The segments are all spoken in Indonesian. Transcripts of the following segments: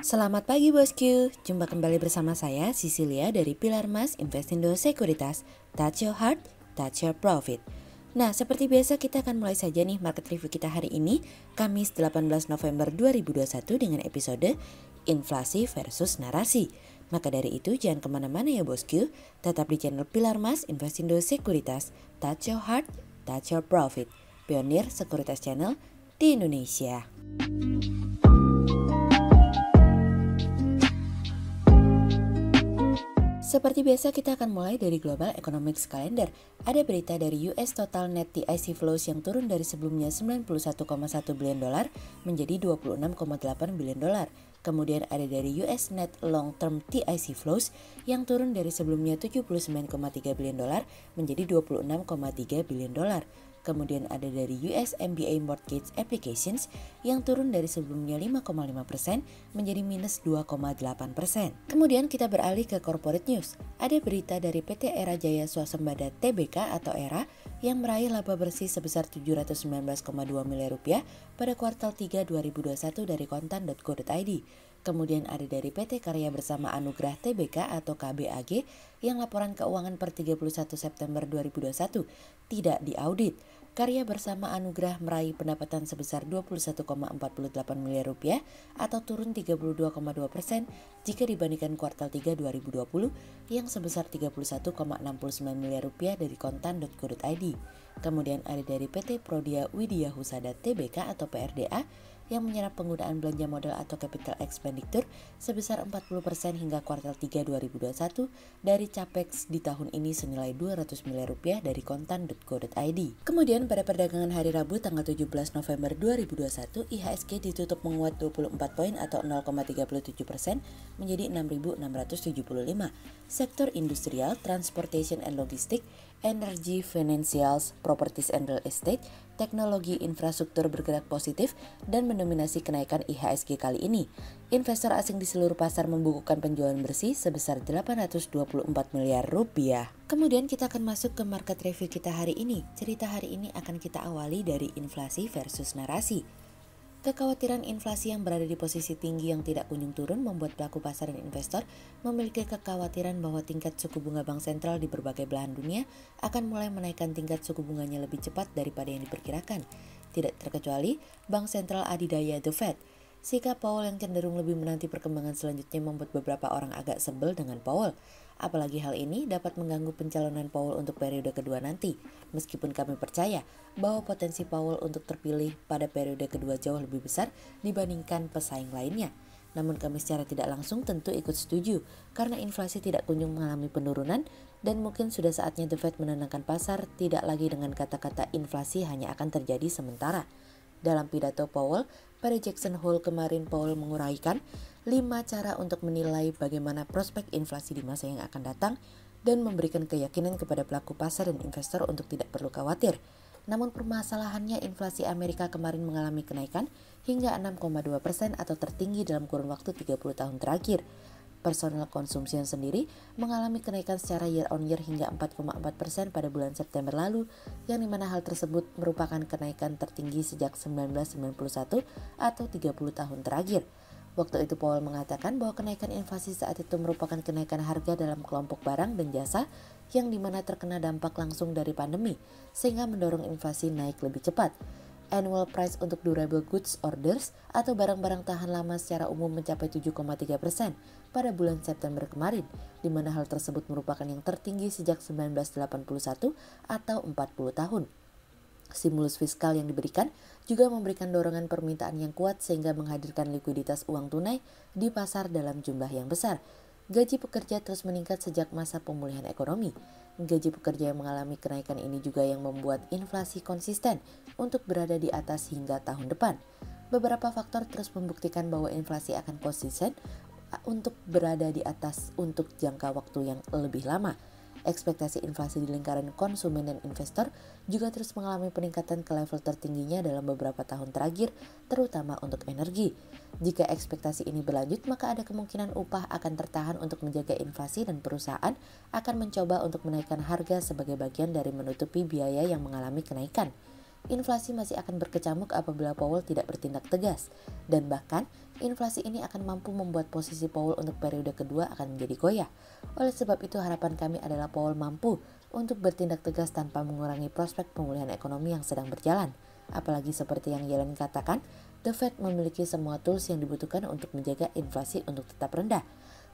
Selamat pagi bosku, jumpa kembali bersama saya Cecilia dari Pilar Mas Investindo Sekuritas. Touch your heart, touch your profit. Nah, seperti biasa kita akan mulai saja nih market review kita hari ini, Kamis 18 November 2021 dengan episode Inflasi versus Narasi. Maka dari itu jangan kemana-mana ya bosku, tetap di channel Pilar Mas Investindo Sekuritas. Touch your heart, touch your profit. Pionir Sekuritas Channel di Indonesia. Seperti biasa kita akan mulai dari Global Economics Calendar. Ada berita dari US Total Net TIC Flows yang turun dari sebelumnya 91,1 billion dolar menjadi 26,8 billion dolar. Kemudian ada dari US Net Long Term TIC Flows yang turun dari sebelumnya 79,3 billion dolar menjadi 26,3 billion dolar. Kemudian ada dari US MBA Mortgage Applications yang turun dari sebelumnya 5,5% menjadi minus 2,8%. Kemudian kita beralih ke corporate news. Ada berita dari PT Era Jaya Swasembada Tbk atau Era yang meraih laba bersih sebesar 719,2 miliar rupiah pada kuartal 3 2021 dari kontan.co.id. Kemudian ada dari PT Karya Bersama Anugrah Tbk atau KBAG yang laporan keuangan per 31 September 2021 tidak diaudit. Karya Bersama Anugrah meraih pendapatan sebesar 21,48 miliar rupiah atau turun 32,2% jika dibandingkan kuartal 3 2020 yang sebesar 31,69 miliar rupiah dari kontan.co.id. Kemudian ada dari PT Prodia Widya Husada Tbk atau PRDA yang menyerap penggunaan belanja modal atau capital expenditure sebesar 40% hingga kuartal 3 2021 dari capex di tahun ini senilai 200 miliar rupiah dari kontan.co.id. Kemudian pada perdagangan hari Rabu tanggal 17 November 2021, IHSG ditutup menguat 24 poin atau 0,37% menjadi 6.675. Sektor industrial, transportation and logistik, energy, financials, properties and real estate, teknologi infrastruktur bergerak positif dan mendominasi kenaikan IHSG kali ini. Investor asing di seluruh pasar membukukan penjualan bersih sebesar 824 miliar rupiah. Kemudian kita akan masuk ke market review kita hari ini. Cerita hari ini akan kita awali dari inflasi versus narasi. Kekhawatiran inflasi yang berada di posisi tinggi yang tidak kunjung turun membuat pelaku pasar dan investor memiliki kekhawatiran bahwa tingkat suku bunga bank sentral di berbagai belahan dunia akan mulai menaikkan tingkat suku bunganya lebih cepat daripada yang diperkirakan. Tidak terkecuali bank sentral adidaya The Fed. Sikap Powell yang cenderung lebih menanti perkembangan selanjutnya membuat beberapa orang agak sebel dengan Powell. Apalagi hal ini dapat mengganggu pencalonan Powell untuk periode kedua nanti. Meskipun kami percaya bahwa potensi Powell untuk terpilih pada periode kedua jauh lebih besar dibandingkan pesaing lainnya. Namun kami secara tidak langsung tentu ikut setuju karena inflasi tidak kunjung mengalami penurunan dan mungkin sudah saatnya The Fed menenangkan pasar, tidak lagi dengan kata-kata inflasi hanya akan terjadi sementara. Dalam pidato Powell pada Jackson Hole kemarin, Powell menguraikan 5 cara untuk menilai bagaimana prospek inflasi di masa yang akan datang dan memberikan keyakinan kepada pelaku pasar dan investor untuk tidak perlu khawatir. Namun permasalahannya inflasi Amerika kemarin mengalami kenaikan hingga 6,2% atau tertinggi dalam kurun waktu 30 tahun terakhir. Personal consumption sendiri mengalami kenaikan secara year on year hingga 4,4% pada bulan September lalu, yang dimana hal tersebut merupakan kenaikan tertinggi sejak 1991 atau 30 tahun terakhir. Waktu itu Powell mengatakan bahwa kenaikan inflasi saat itu merupakan kenaikan harga dalam kelompok barang dan jasa yang dimana terkena dampak langsung dari pandemi, sehingga mendorong inflasi naik lebih cepat. Annual price untuk durable goods orders atau barang-barang tahan lama secara umum mencapai 7,3% pada bulan September kemarin, di mana hal tersebut merupakan yang tertinggi sejak 1981 atau 40 tahun. Stimulus fiskal yang diberikan juga memberikan dorongan permintaan yang kuat sehingga menghadirkan likuiditas uang tunai di pasar dalam jumlah yang besar. Gaji pekerja terus meningkat sejak masa pemulihan ekonomi. Gaji pekerja yang mengalami kenaikan ini juga yang membuat inflasi konsisten untuk berada di atas hingga tahun depan. Beberapa faktor terus membuktikan bahwa inflasi akan konsisten untuk berada di atas untuk jangka waktu yang lebih lama. Ekspektasi inflasi di lingkaran konsumen dan investor juga terus mengalami peningkatan ke level tertingginya dalam beberapa tahun terakhir, terutama untuk energi. Jika ekspektasi ini berlanjut, maka ada kemungkinan upah akan tertahan untuk menjaga inflasi dan perusahaan akan mencoba untuk menaikkan harga sebagai bagian dari menutupi biaya yang mengalami kenaikan. inflasi masih akan berkecamuk apabila Powell tidak bertindak tegas. Dan bahkan, inflasi ini akan mampu membuat posisi Powell untuk periode kedua akan menjadi goyah. Oleh sebab itu, harapan kami adalah Powell mampu untuk bertindak tegas tanpa mengurangi prospek pemulihan ekonomi yang sedang berjalan. Apalagi seperti yang Yellen katakan, The Fed memiliki semua tools yang dibutuhkan untuk menjaga inflasi untuk tetap rendah.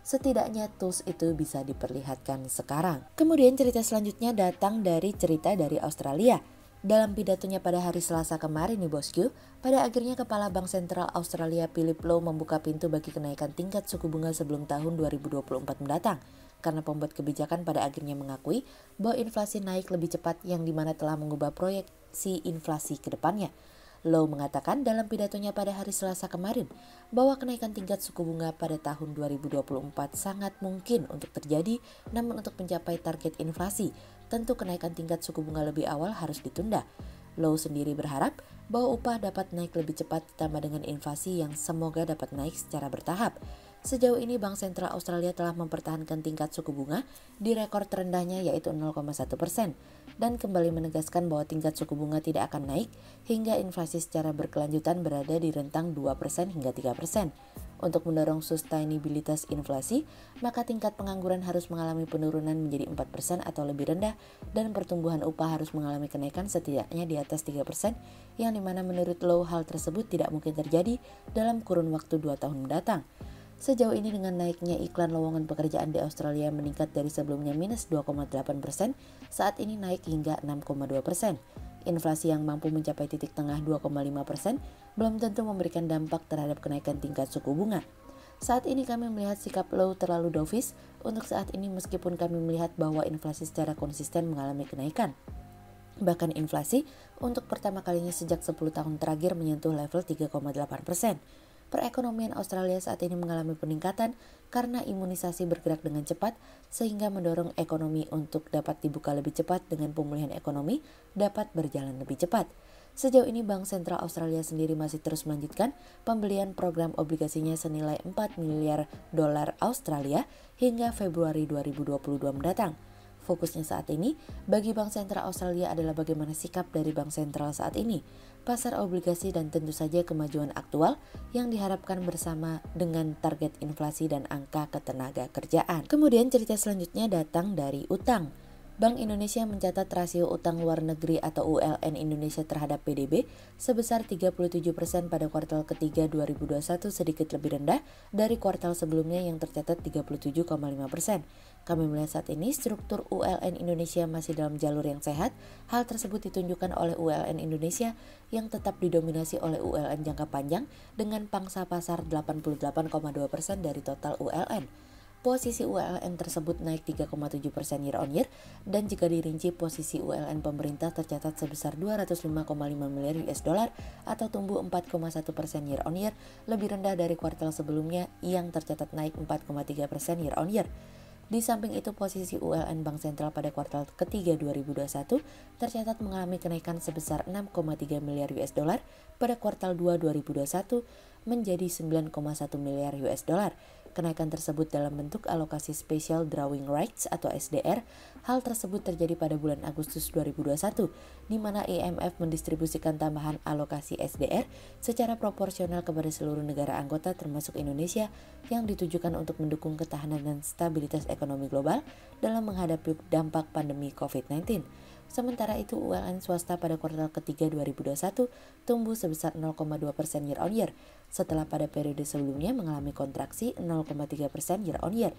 Setidaknya tools itu bisa diperlihatkan sekarang. Kemudian cerita selanjutnya datang dari cerita dari Australia. Dalam pidatonya pada hari Selasa kemarin nih bosku, pada akhirnya Kepala Bank Sentral Australia Philip Lowe membuka pintu bagi kenaikan tingkat suku bunga sebelum tahun 2024 mendatang. Karena pembuat kebijakan pada akhirnya mengakui bahwa inflasi naik lebih cepat yang dimana telah mengubah proyeksi inflasi ke depannya. Lowe mengatakan dalam pidatonya pada hari Selasa kemarin bahwa kenaikan tingkat suku bunga pada tahun 2024 sangat mungkin untuk terjadi, namun untuk mencapai target inflasi, tentu kenaikan tingkat suku bunga lebih awal harus ditunda. Lowe sendiri berharap bahwa upah dapat naik lebih cepat ditambah dengan inflasi yang semoga dapat naik secara bertahap. Sejauh ini Bank Sentral Australia telah mempertahankan tingkat suku bunga di rekor terendahnya yaitu 0,1% dan kembali menegaskan bahwa tingkat suku bunga tidak akan naik hingga inflasi secara berkelanjutan berada di rentang 2% hingga 3%. Untuk mendorong sustainabilitas inflasi, maka tingkat pengangguran harus mengalami penurunan menjadi 4% atau lebih rendah dan pertumbuhan upah harus mengalami kenaikan setidaknya di atas 3% yang dimana menurut Lowe hal tersebut tidak mungkin terjadi dalam kurun waktu 2 tahun mendatang. Sejauh ini dengan naiknya iklan lowongan pekerjaan di Australia meningkat dari sebelumnya minus 2,8%, saat ini naik hingga 6,2%. Inflasi yang mampu mencapai titik tengah 2,5% belum tentu memberikan dampak terhadap kenaikan tingkat suku bunga. Saat ini kami melihat sikap Lowe terlalu dovish untuk saat ini meskipun kami melihat bahwa inflasi secara konsisten mengalami kenaikan. Bahkan inflasi untuk pertama kalinya sejak 10 tahun terakhir menyentuh level 3,8%. Perekonomian Australia saat ini mengalami peningkatan karena imunisasi bergerak dengan cepat sehingga mendorong ekonomi untuk dapat dibuka lebih cepat dengan pemulihan ekonomi dapat berjalan lebih cepat. Sejauh ini Bank Sentral Australia sendiri masih terus melanjutkan pembelian program obligasinya senilai 4 miliar dolar Australia hingga Februari 2022 mendatang. Fokusnya saat ini bagi Bank Sentral Australia adalah bagaimana sikap dari Bank Sentral saat ini, pasar obligasi dan tentu saja kemajuan aktual yang diharapkan bersama dengan target inflasi dan angka ketenaga kerjaan. Kemudian cerita selanjutnya datang dari utang. Bank Indonesia mencatat rasio utang luar negeri atau ULN Indonesia terhadap PDB sebesar 37% pada kuartal ketiga 2021 sedikit lebih rendah dari kuartal sebelumnya yang tercatat 37,5%. Kami melihat saat ini struktur ULN Indonesia masih dalam jalur yang sehat. Hal tersebut ditunjukkan oleh ULN Indonesia yang tetap didominasi oleh ULN jangka panjang dengan pangsa pasar 88,2% dari total ULN. Posisi ULN tersebut naik 3,7% year on year dan jika dirinci posisi ULN pemerintah tercatat sebesar 205,5 miliar US dollar atau tumbuh 4,1% year on year, lebih rendah dari kuartal sebelumnya yang tercatat naik 4,3% year on year. Di samping itu, posisi ULN Bank Sentral pada kuartal ketiga 2021 tercatat mengalami kenaikan sebesar 6,3 miliar US dollar pada kuartal 2 2021 menjadi 9,1 miliar US dollar. Kenaikan tersebut dalam bentuk alokasi Special Drawing Rights atau SDR. Hal tersebut terjadi pada bulan Agustus 2021, di mana IMF mendistribusikan tambahan alokasi SDR secara proporsional kepada seluruh negara anggota termasuk Indonesia yang ditujukan untuk mendukung ketahanan dan stabilitas ekonomi global dalam menghadapi dampak pandemi COVID-19. Sementara itu ULN swasta pada kuartal ketiga 2021 tumbuh sebesar 0,2% year on year, setelah pada periode sebelumnya mengalami kontraksi 0,3% year on year.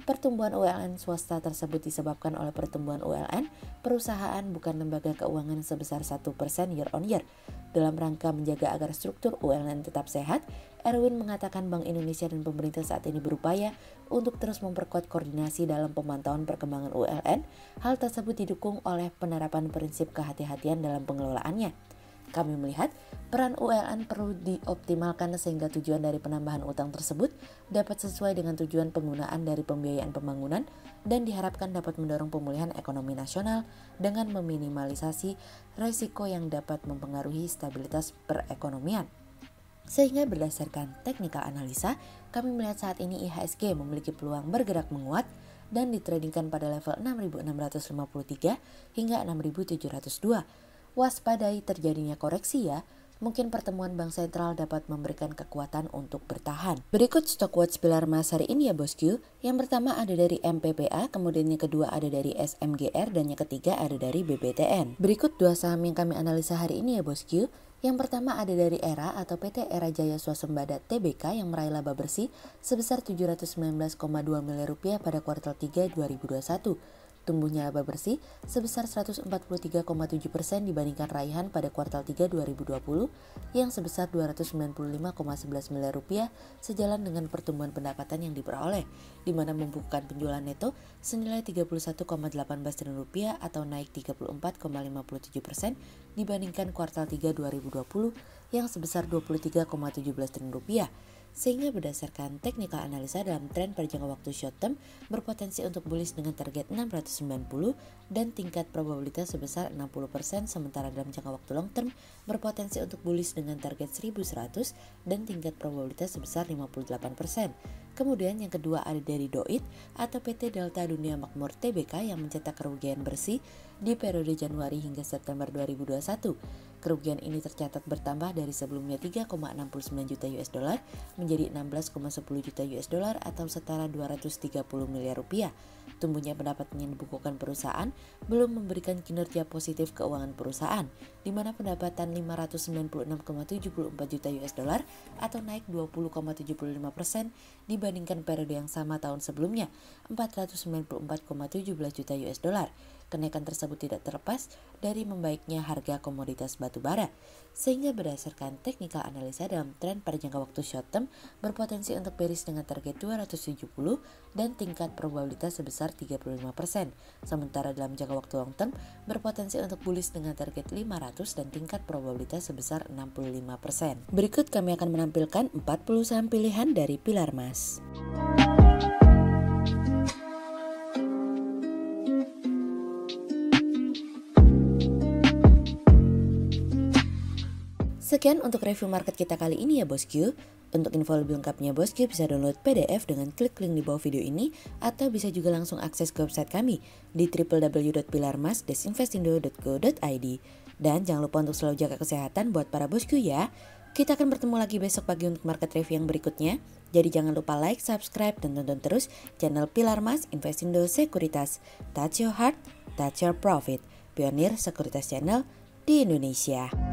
Pertumbuhan ULN swasta tersebut disebabkan oleh pertumbuhan ULN perusahaan bukan lembaga keuangan sebesar 1% year on year. Dalam rangka menjaga agar struktur ULN tetap sehat, Erwin mengatakan Bank Indonesia dan pemerintah saat ini berupaya untuk terus memperkuat koordinasi dalam pemantauan perkembangan ULN. Hal tersebut didukung oleh penerapan prinsip kehati-hatian dalam pengelolaannya. Kami melihat peran ULN perlu dioptimalkan sehingga tujuan dari penambahan utang tersebut dapat sesuai dengan tujuan penggunaan dari pembiayaan pembangunan dan diharapkan dapat mendorong pemulihan ekonomi nasional dengan meminimalisasi risiko yang dapat mempengaruhi stabilitas perekonomian. Sehingga berdasarkan technical analisa, kami melihat saat ini IHSG memiliki peluang bergerak menguat dan ditradingkan pada level 6.653 hingga 6.702. waspadai terjadinya koreksi ya. Mungkin pertemuan Bank Sentral dapat memberikan kekuatan untuk bertahan. Berikut stock watch pilar emas hari ini ya bosku. Yang pertama ada dari MPPA, kemudian yang kedua ada dari SMGR, dan yang ketiga ada dari BBTN. Berikut dua saham yang kami analisa hari ini ya bosku. Yang pertama ada dari ERA atau PT Era Jaya Swasembada Tbk yang meraih laba bersih sebesar 719,2 miliar rupiah pada kuartal 3 2021. Tumbuhnya laba bersih sebesar 143,7% dibandingkan raihan pada kuartal 3 2020 yang sebesar 295,11 miliar rupiah sejalan dengan pertumbuhan pendapatan yang diperoleh, di mana membukukan penjualan neto senilai 31,18 triliun rupiah atau naik 34,57% dibandingkan kuartal 3 2020 yang sebesar 23,17 triliun rupiah. Sehingga berdasarkan teknikal analisa dalam tren pada jangka waktu short term berpotensi untuk bullish dengan target 690 dan tingkat probabilitas sebesar 60%, sementara dalam jangka waktu long term berpotensi untuk bullish dengan target 1100 dan tingkat probabilitas sebesar 58%. Kemudian yang kedua ada dari DOIT atau PT Delta Dunia Makmur Tbk yang mencetak kerugian bersih di periode Januari hingga September 2021. Kerugian ini tercatat bertambah dari sebelumnya 3,69 juta US dollar menjadi 16,10 juta US dollar atau setara 230 miliar rupiah. Tumbuhnya pendapatan yang dibukukan perusahaan belum memberikan kinerja positif keuangan perusahaan, di mana pendapatan 596,74 juta US dollar atau naik 20,75% dibandingkan periode yang sama tahun sebelumnya 494,17 juta US dollar. Kenaikan tersebut tidak terlepas dari membaiknya harga komoditas batu bara, sehingga berdasarkan teknikal analisa dalam tren pada jangka waktu short term berpotensi untuk bearish dengan target 270 dan tingkat probabilitas sebesar 35%. Sementara dalam jangka waktu long term berpotensi untuk bullish dengan target 500 dan tingkat probabilitas sebesar 65%. Berikut kami akan menampilkan 40 saham pilihan dari pilar emas. Sekian untuk review market kita kali ini ya bosku. Untuk info lebih lengkapnya bosku bisa download PDF dengan klik link di bawah video ini atau bisa juga langsung akses ke website kami di www.pilarmas-investindo.co.id. Dan jangan lupa untuk selalu jaga kesehatan buat para bosku ya. Kita akan bertemu lagi besok pagi untuk market review yang berikutnya. Jadi jangan lupa like, subscribe, dan tonton terus channel Pilar Mas Investindo Sekuritas. Touch your heart, touch your profit. Pionir Sekuritas Channel di Indonesia.